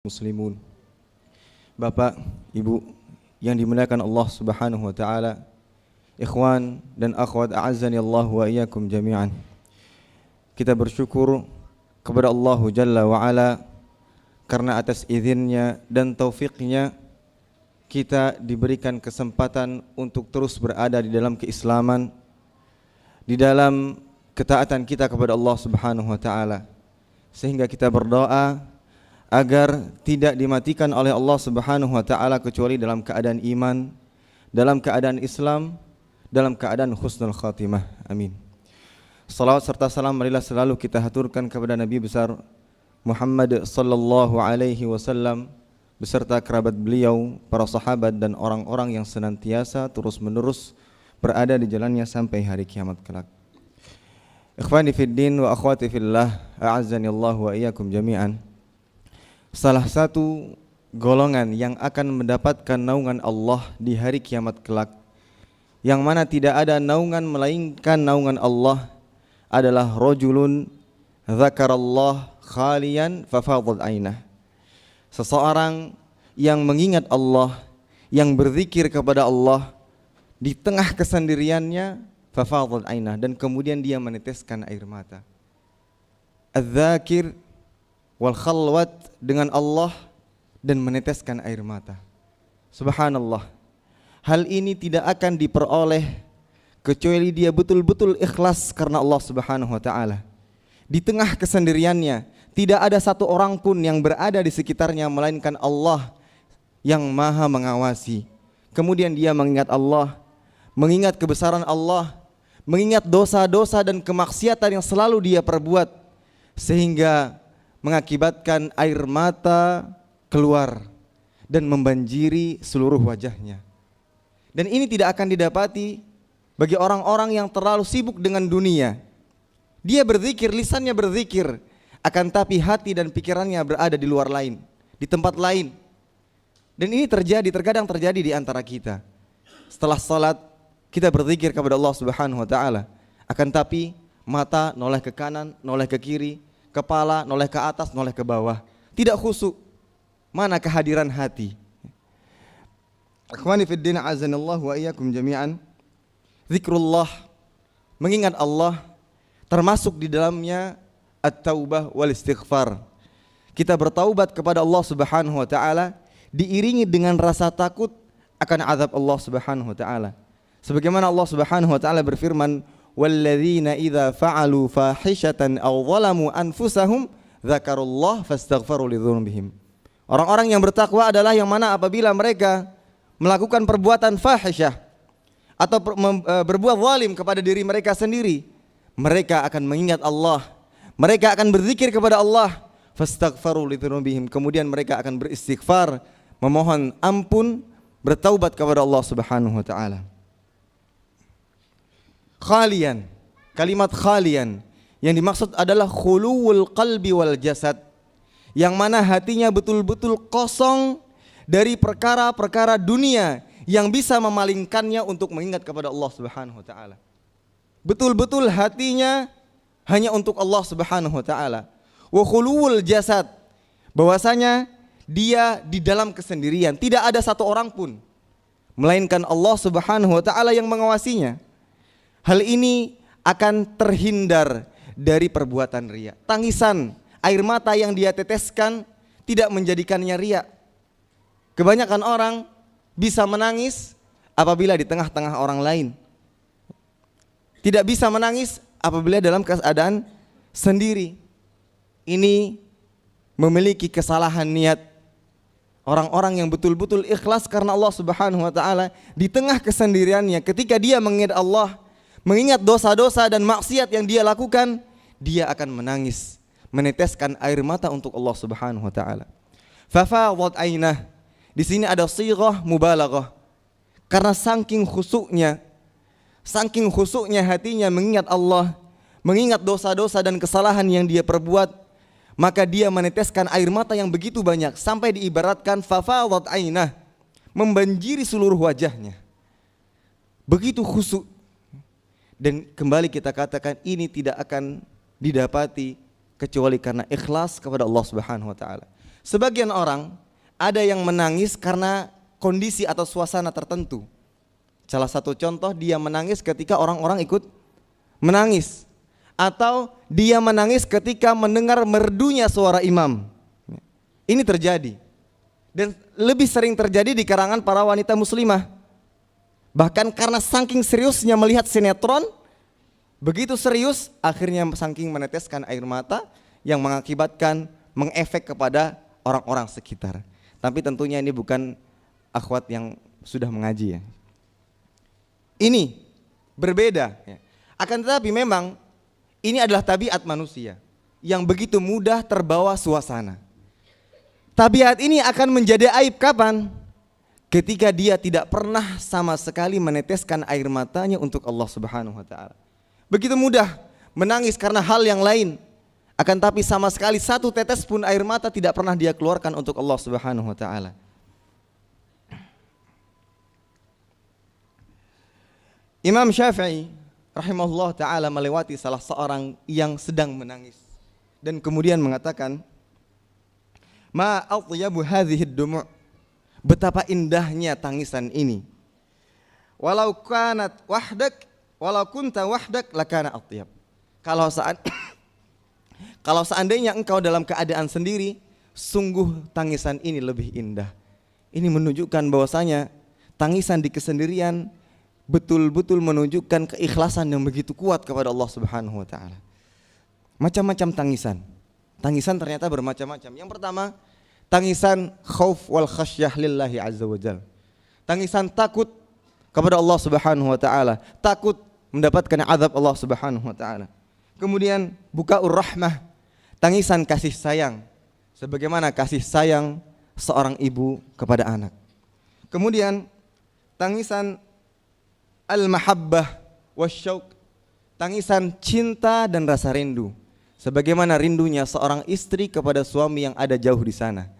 Muslimun, Bapak, Ibu yang dimuliakan Allah Subhanahu wa taala, ikhwan dan akhwat a'azzani Allah wa iyyakum jami'an. Kita bersyukur kepada Allah Jalla wa Ala karena atas izinnya dan taufiknya kita diberikan kesempatan untuk terus berada di dalam keislaman, di dalam ketaatan kita kepada Allah Subhanahu wa taala, sehingga kita berdoa agar tidak dimatikan oleh Allah Subhanahu wa taala kecuali dalam keadaan iman, dalam keadaan Islam, dalam keadaan husnul khatimah. Amin. Salawat serta salam marilah selalu kita haturkan kepada Nabi besar Muhammad sallallahu alaihi wasallam beserta kerabat beliau, para sahabat dan orang-orang yang senantiasa terus-menerus berada di jalannya sampai hari kiamat kelak. Ikhwani fid din wa akhwati fillah, a'azzani Allah wa iyyakum jami'an. Salah satu golongan yang akan mendapatkan naungan Allah di hari kiamat kelak, yang mana tidak ada naungan melainkan naungan Allah, adalah rajulun dzakarallah khalian fafadat ainah. Seseorang yang mengingat Allah, yang berzikir kepada Allah di tengah kesendiriannya, fafadat ainah, dan kemudian dia meneteskan air mata. Az-zakir wal khalwat dengan Allah dan meneteskan air mata. Subhanallah. Hal ini tidak akan diperoleh kecuali dia betul-betul ikhlas karena Allah Subhanahu wa taala. Di tengah kesendiriannya, tidak ada satu orang pun yang berada di sekitarnya melainkan Allah yang Maha mengawasi. Kemudian dia mengingat Allah, mengingat kebesaran Allah, mengingat dosa-dosa dan kemaksiatan yang selalu dia perbuat, sehingga mengakibatkan air mata keluar dan membanjiri seluruh wajahnya. Dan ini tidak akan didapati bagi orang-orang yang terlalu sibuk dengan dunia. Dia berzikir, lisannya berzikir, akan tapi hati dan pikirannya berada di luar lain, di tempat lain. Dan ini terkadang terjadi di antara kita. Setelah salat kita berzikir kepada Allah Subhanahu wa taala, akan tapi mata noleh ke kanan, noleh ke kiri, kepala noleh ke atas, noleh ke bawah, tidak khusyuk. Mana kehadiran hati? Akhwani fid din, azanallahu wa iyyakum jami'an. Zikrullah, mengingat Allah, termasuk di dalamnya at-taubah wal istighfar. Kita bertaubat kepada Allah Subhanahu wa taala diiringi dengan rasa takut akan azab Allah Subhanahu wa taala. Sebagaimana Allah Subhanahu wa taala berfirman, walladzina idza fa'alu fahishatan aw zalamu anfusahum dzakarullah fastaghfaru lidzunubihim. Orang-orang yang bertakwa adalah yang mana apabila mereka melakukan perbuatan fahisyah atau berbuat zalim kepada diri mereka sendiri, mereka akan mengingat Allah, mereka akan berzikir kepada Allah, fastaghfaru lidzunubihim, kemudian mereka akan beristighfar, memohon ampun, bertaubat kepada Allah Subhanahu wa taala. Khalian, kalimat khalian yang dimaksud adalah khuluwul qalbi wal jasad, yang mana hatinya betul-betul kosong dari perkara-perkara dunia yang bisa memalingkannya untuk mengingat kepada Allah Subhanahu wa taala. Betul-betul hatinya hanya untuk Allah Subhanahu wa taala. Wa khuluwul jasad, bahwasanya dia di dalam kesendirian, tidak ada satu orang pun melainkan Allah Subhanahu wa taala yang mengawasinya. Hal ini akan terhindar dari perbuatan riya. Tangisan, air mata yang dia teteskan tidak menjadikannya riya. Kebanyakan orang bisa menangis apabila di tengah-tengah orang lain. Tidak bisa menangis apabila dalam keadaan sendiri. Ini memiliki kesalahan niat. Orang-orang yang betul-betul ikhlas karena Allah Subhanahu wa taala di tengah kesendiriannya, ketika dia mengingat Allah, mengingat dosa-dosa dan maksiat yang dia lakukan, dia akan menangis, meneteskan air mata untuk Allah Subhanahu wa taala. Fafadat ainah, di sini ada sighah mubalaghah. Karena saking khusyuknya hatinya mengingat Allah, mengingat dosa-dosa dan kesalahan yang dia perbuat, maka dia meneteskan air mata yang begitu banyak sampai diibaratkan fafadat ainah, membanjiri seluruh wajahnya. Begitu khusyuk. Dan kembali kita katakan ini tidak akan didapati kecuali karena ikhlas kepada Allah Subhanahu wa taala. Sebagian orang ada yang menangis karena kondisi atau suasana tertentu. Salah satu contoh, dia menangis ketika orang-orang ikut menangis, atau dia menangis ketika mendengar merdunya suara imam. Ini terjadi, dan lebih sering terjadi di kalangan para wanita muslimah. Bahkan karena saking seriusnya melihat sinetron, begitu serius akhirnya saking meneteskan air mata yang mengakibatkan mengefek kepada orang-orang sekitar. Tapi tentunya ini bukan akhwat yang sudah mengaji ya. Ini berbeda ya. Akan tetapi memang ini adalah tabiat manusia yang begitu mudah terbawa suasana. Tabiat ini akan menjadi aib kapan? Ketika dia tidak pernah sama sekali meneteskan air matanya untuk Allah Subhanahu wa taala. Begitu mudah menangis karena hal yang lain, akan tapi sama sekali satu tetes pun air mata tidak pernah dia keluarkan untuk Allah Subhanahu wa taala. Imam Syafi'i rahimahullah ta'ala melewati salah seorang yang sedang menangis dan kemudian mengatakan, ma atyabu hadhihi ad-dumu', betapa indahnya tangisan ini. Walau kanat wahdak, walau kunta wahdak lakana atyab. Kalau seandainya engkau dalam keadaan sendiri, sungguh tangisan ini lebih indah. Ini menunjukkan bahwasanya tangisan di kesendirian betul-betul menunjukkan keikhlasan yang begitu kuat kepada Allah Subhanahu wa taala. Macam-macam tangisan. Tangisan ternyata bermacam-macam. Yang pertama, tangisan khauf wal khasyah lillahi azza wajal. Tangisan takut kepada Allah Subhanahu wa taala, takut mendapatkan azab Allah Subhanahu wa taala. Kemudian bukaur rahmah, tangisan kasih sayang, sebagaimana kasih sayang seorang ibu kepada anak. Kemudian tangisan al-mahabbah wasyauq, tangisan cinta dan rasa rindu, sebagaimana rindunya seorang istri kepada suami yang ada jauh di sana.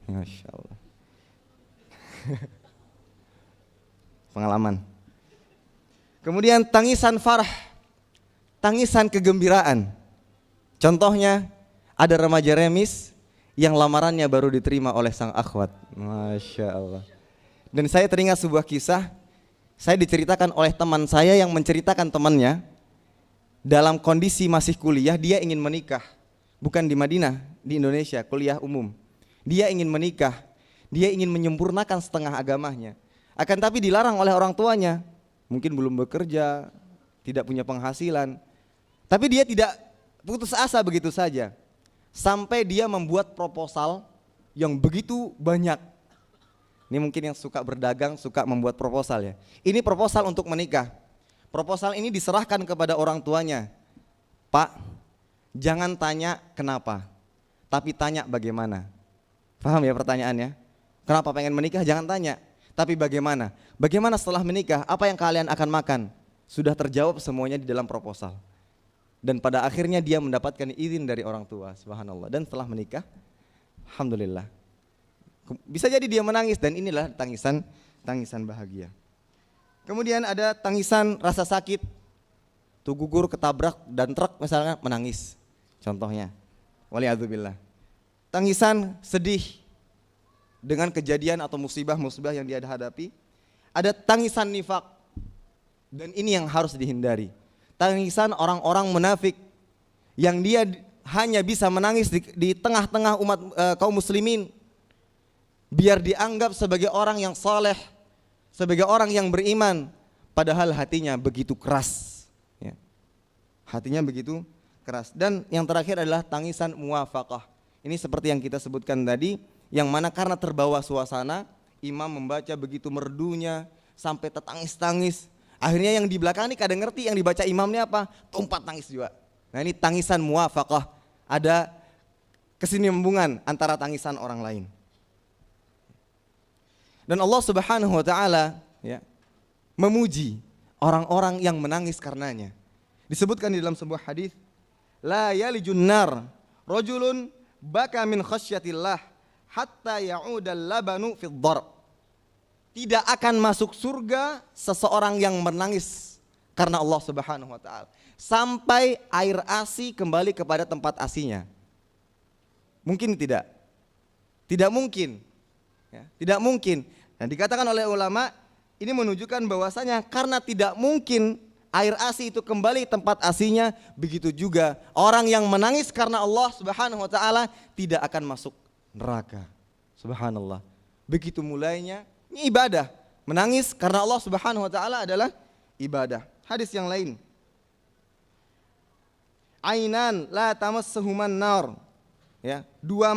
Masya Allah. Pengalaman. Kemudian tangisan farah, tangisan kegembiraan. Contohnya ada remaja remis yang lamarannya baru diterima oleh sang akhwat. Masya Allah. Dan saya teringat sebuah kisah. Saya diceritakan oleh teman saya yang menceritakan temannya dalam kondisi masih kuliah, dia ingin menikah. Bukan di Madinah, di Indonesia, kuliah umum. Dia ingin menikah, dia ingin menyempurnakan setengah agamanya. Akan tapi dilarang oleh orang tuanya. Mungkin belum bekerja, tidak punya penghasilan. Tapi dia tidak putus asa begitu saja. Sampai dia membuat proposal yang begitu banyak. Ini mungkin yang suka berdagang, suka membuat proposal ya. Ini proposal untuk menikah. Proposal ini diserahkan kepada orang tuanya. Pak, jangan tanya kenapa, tapi tanya bagaimana. Paham ya pertanyaannya? Kenapa pengen menikah? Jangan tanya, tapi bagaimana? Bagaimana setelah menikah? Apa yang kalian akan makan? Sudah terjawab semuanya di dalam proposal. Dan pada akhirnya dia mendapatkan izin dari orang tua, subhanallah. Dan setelah menikah, alhamdulillah. Bisa jadi dia menangis, dan inilah tangisan bahagia. Kemudian ada tangisan rasa sakit, tuh gugur ketabrak dan truk misalnya, menangis. Contohnya, waliyadzubillah. Tangisan sedih dengan kejadian atau musibah-musibah yang dia hadapi. Ada tangisan nifak, dan ini yang harus dihindari. Tangisan orang-orang munafik yang dia hanya bisa menangis di tengah-tengah umat kaum muslimin, biar dianggap sebagai orang yang saleh, sebagai orang yang beriman, padahal hatinya begitu keras ya. Hatinya begitu keras. Dan yang terakhir adalah tangisan muwafaqah. Ini seperti yang kita sebutkan tadi, yang mana karena terbawa suasana, imam membaca begitu merdunya sampai tertangis-tangis. Akhirnya yang di belakang ini kadang ngerti yang dibaca imamnya apa, tumpah tangis juga. Nah ini tangisan muwafaqah, ada kesinambungan antara tangisan orang lain. Dan Allah Subhanahu wa taala ya, memuji orang-orang yang menangis karenanya. Disebutkan di dalam sebuah hadis, la yalijun nar rajulun baka min khasyatillah hatta ya'udal labanu fid dhar. Tidak akan masuk surga seseorang yang menangis karena Allah Subhanahu wa taala sampai air ASI kembali kepada tempat ASInya. Mungkin tidak. Tidak mungkin. Ya, tidak mungkin. Dan dikatakan oleh ulama, ini menunjukkan bahwasanya karena tidak mungkin air ASI itu kembali tempat aslinya, begitu juga orang yang menangis karena Allah Subhanahu wa taala tidak akan masuk neraka. Subhanallah. Begitu mulainya ini ibadah. Menangis karena Allah Subhanahu wa taala adalah ibadah. Hadis yang lain. Ainan la tamassuhuman nar. Ya, dua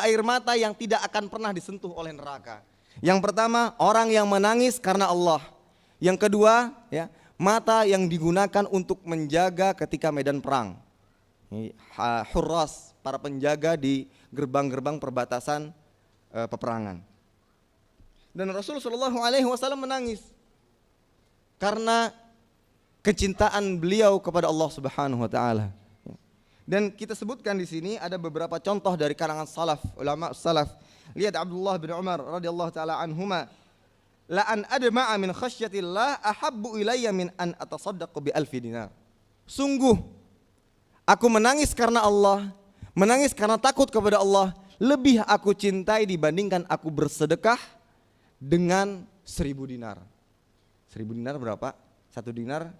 air mata yang tidak akan pernah disentuh oleh neraka. Yang pertama, orang yang menangis karena Allah. Yang kedua, ya, mata yang digunakan untuk menjaga ketika medan perang. Hurras, para penjaga di gerbang-gerbang perbatasan peperangan. Dan Rasulullah SAW menangis karena kecintaan beliau kepada Allah Subhanahu wa taala. Dan kita sebutkan di sini ada beberapa contoh dari kalangan salaf, ulama salaf. Lihat Abdullah bin Umar radhiyallahu taala anhuma, la an adma'a min khasyatillah ahabbu ilayya min an atasaddaq bi alfi dinar. Sungguh aku menangis karena Allah, menangis karena takut kepada Allah, lebih aku cintai dibandingkan aku bersedekah dengan 1000 dinar. 1000 dinar berapa? 1 dinar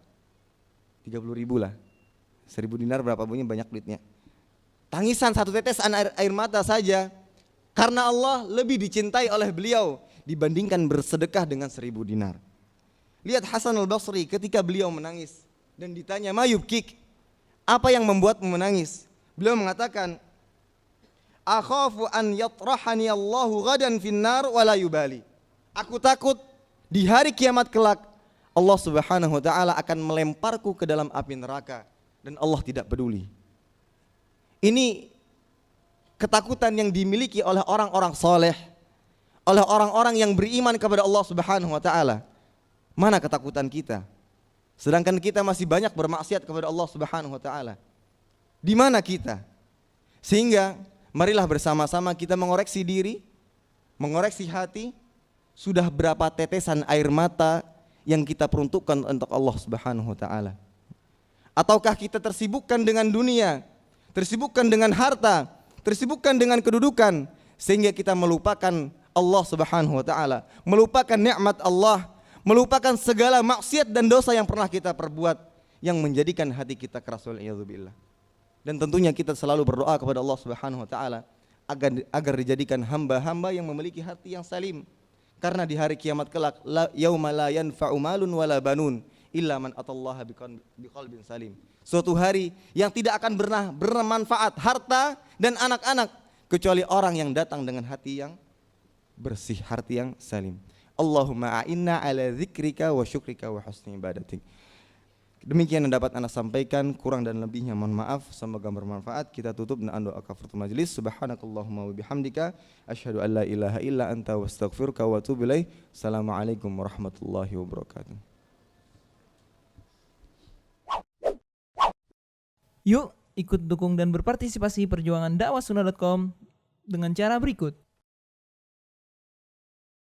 30.000 lah. 1000 dinar berapa bunyi, banyak duitnya. Tangisan satu tetesan air mata saja karena Allah lebih dicintai oleh beliau dibandingkan bersedekah dengan 1000 dinar. Lihat Hasan al-Basri ketika beliau menangis dan ditanya, "Ma yubkik?" Apa yang membuatmu menangis? Beliau mengatakan, "Akhafu an yatrahani Allahu ghadan finnar wa la yubali." Aku takut di hari kiamat kelak Allah Subhanahu wa taala akan melemparku ke dalam api neraka dan Allah tidak peduli. Ini ketakutan yang dimiliki oleh orang-orang soleh, oleh orang-orang yang beriman kepada Allah Subhanahu wa taala. Mana ketakutan kita? Sedangkan kita masih banyak bermaksiat kepada Allah Subhanahu wa taala. Di mana kita? Sehingga marilah bersama-sama kita mengoreksi diri, mengoreksi hati. Sudah berapa tetesan air mata yang kita peruntukkan untuk Allah Subhanahu wa taala? Ataukah kita tersibukkan dengan dunia, tersibukkan dengan harta, tersibukkan dengan kedudukan sehingga kita melupakan Allah Subhanahu wa taala, melupakan nikmat Allah, melupakan segala maksiat dan dosa yang pernah kita perbuat yang menjadikan hati kita keras, waliyadzubillah. Dan tentunya kita selalu berdoa kepada Allah Subhanahu wa taala agar dijadikan hamba-hamba yang memiliki hati yang salim. Karena di hari kiamat kelak, yauma la yanfa'u malun wala banun illa man atallaha biqalbin salim. Suatu hari yang tidak akan bermanfaat harta dan anak-anak kecuali orang yang datang dengan hati yang bersih, hati yang salim. Allahumma a'inna ala dzikrika wa syukrika wa husni ibadatik. Demikian yang dapat Anda sampaikan, kurang dan lebihnya mohon maaf, semoga bermanfaat. Kita tutup dengan doa kafaratul majlis. Subhanakallahumma wa bihamdika asyhadu an la ilaha illa anta wa astaghfiruka wa atubu ilaik. Assalamualaikum warahmatullahi wabarakatuh. Yuk ikut dukung dan berpartisipasi perjuangan dakwahsunnah.com dengan cara berikut.